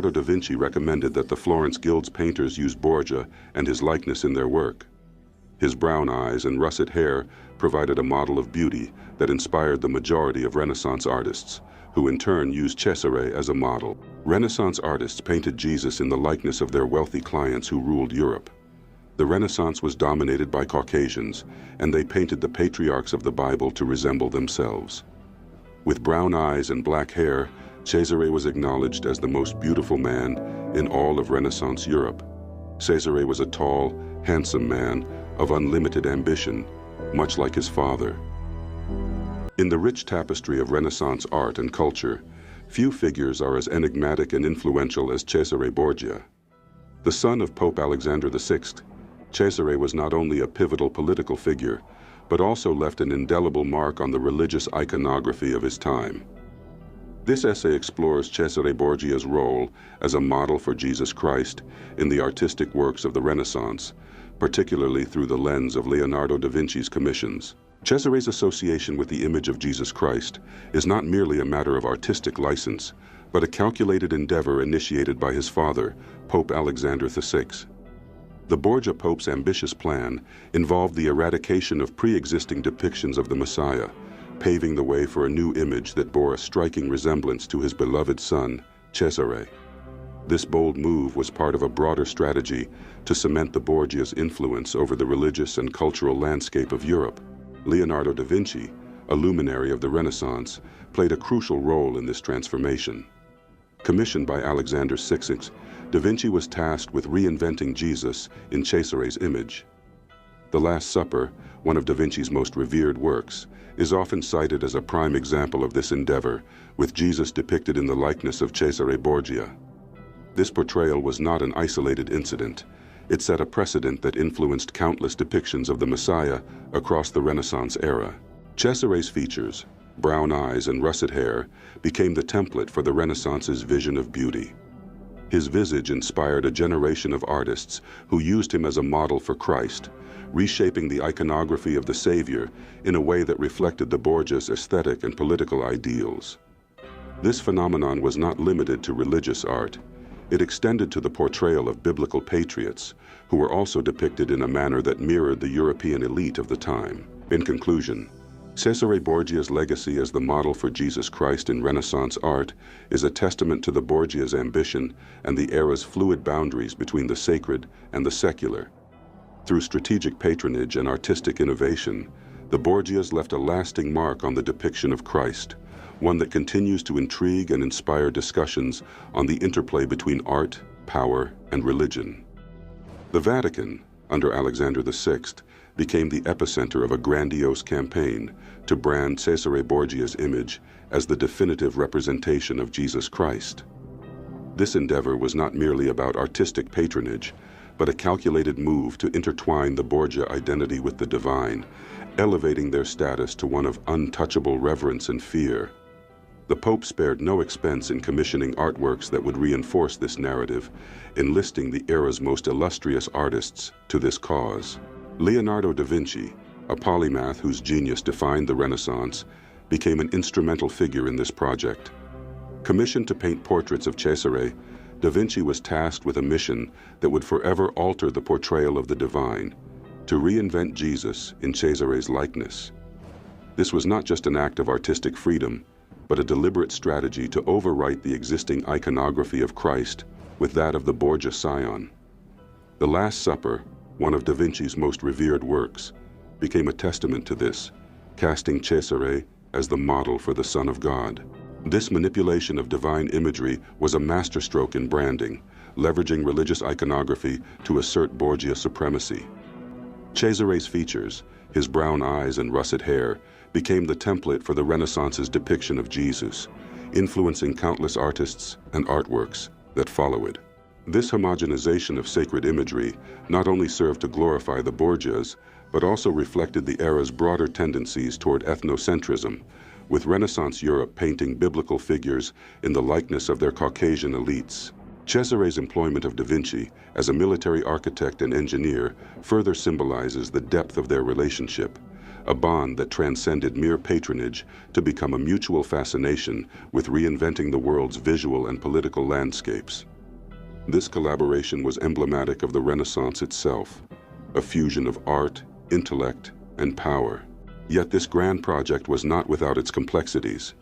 Leonardo da Vinci recommended that the Florence Guild's painters use Borgia and his likeness in their work. His brown eyes and russet hair provided a model of beauty that inspired the majority of Renaissance artists, who in turn used Cesare as a model. Renaissance artists painted Jesus in the likeness of their wealthy clients who ruled Europe. The Renaissance was dominated by Caucasians, and they painted the patriarchs of the Bible to resemble themselves. With brown eyes and black hair, Cesare was acknowledged as the most beautiful man in all of Renaissance Europe. Cesare was a tall, handsome man of unlimited ambition, much like his father. In the rich tapestry of Renaissance art and culture, few figures are as enigmatic and influential as Cesare Borgia. The son of Pope Alexander VI, Cesare was not only a pivotal political figure, but also left an indelible mark on the religious iconography of his time. This essay explores Cesare Borgia's role as a model for Jesus Christ in the artistic works of the Renaissance, particularly through the lens of Leonardo da Vinci's commissions. Cesare's association with the image of Jesus Christ is not merely a matter of artistic license, but a calculated endeavor initiated by his father, Pope Alexander VI. The Borgia Pope's ambitious plan involved the eradication of pre-existing depictions of the Messiah, paving the way for a new image that bore a striking resemblance to his beloved son, Cesare. This bold move was part of a broader strategy to cement the Borgia's influence over the religious and cultural landscape of Europe. Leonardo da Vinci, a luminary of the Renaissance, played a crucial role in this transformation. Commissioned by Alexander VI, da Vinci was tasked with reinventing Jesus in Cesare's image. The Last Supper, one of da Vinci's most revered works, is often cited as a prime example of this endeavor, with Jesus depicted in the likeness of Cesare Borgia. This portrayal was not an isolated incident. It set a precedent that influenced countless depictions of the Messiah across the Renaissance era. Cesare's features, brown eyes and russet hair, became the template for the Renaissance's vision of beauty. His visage inspired a generation of artists who used him as a model for Christ, reshaping the iconography of the Savior in a way that reflected the Borgia's aesthetic and political ideals. This phenomenon was not limited to religious art. It extended to the portrayal of biblical patriots, who were also depicted in a manner that mirrored the European elite of the time. In conclusion, Cesare Borgia's legacy as the model for Jesus Christ in Renaissance art is a testament to the Borgia's ambition and the era's fluid boundaries between the sacred and the secular. Through strategic patronage and artistic innovation, the Borgias left a lasting mark on the depiction of Christ, one that continues to intrigue and inspire discussions on the interplay between art, power, and religion. The Vatican, under Alexander VI, became the epicenter of a grandiose campaign to brand Cesare Borgia's image as the definitive representation of Jesus Christ. This endeavor was not merely about artistic patronage, but a calculated move to intertwine the Borgia identity with the divine, elevating their status to one of untouchable reverence and fear. The Pope spared no expense in commissioning artworks that would reinforce this narrative, enlisting the era's most illustrious artists to this cause. Leonardo da Vinci, a polymath whose genius defined the Renaissance, became an instrumental figure in this project. Commissioned to paint portraits of Cesare, da Vinci was tasked with a mission that would forever alter the portrayal of the divine, to reinvent Jesus in Cesare's likeness. This was not just an act of artistic freedom, but a deliberate strategy to overwrite the existing iconography of Christ with that of the Borgia scion. The Last Supper, one of da Vinci's most revered works, became a testament to this, casting Cesare as the model for the Son of God. This manipulation of divine imagery was a masterstroke in branding, leveraging religious iconography to assert Borgia supremacy. Cesare's features, his brown eyes and russet hair, became the template for the Renaissance's depiction of Jesus, influencing countless artists and artworks that follow it. This homogenization of sacred imagery not only served to glorify the Borgias, but also reflected the era's broader tendencies toward ethnocentrism, with Renaissance Europe painting biblical figures in the likeness of their Caucasian elites. Cesare's employment of da Vinci as a military architect and engineer further symbolizes the depth of their relationship, a bond that transcended mere patronage to become a mutual fascination with reinventing the world's visual and political landscapes. This collaboration was emblematic of the Renaissance itself, a fusion of art, intellect, and power. Yet this grand project was not without its complexities.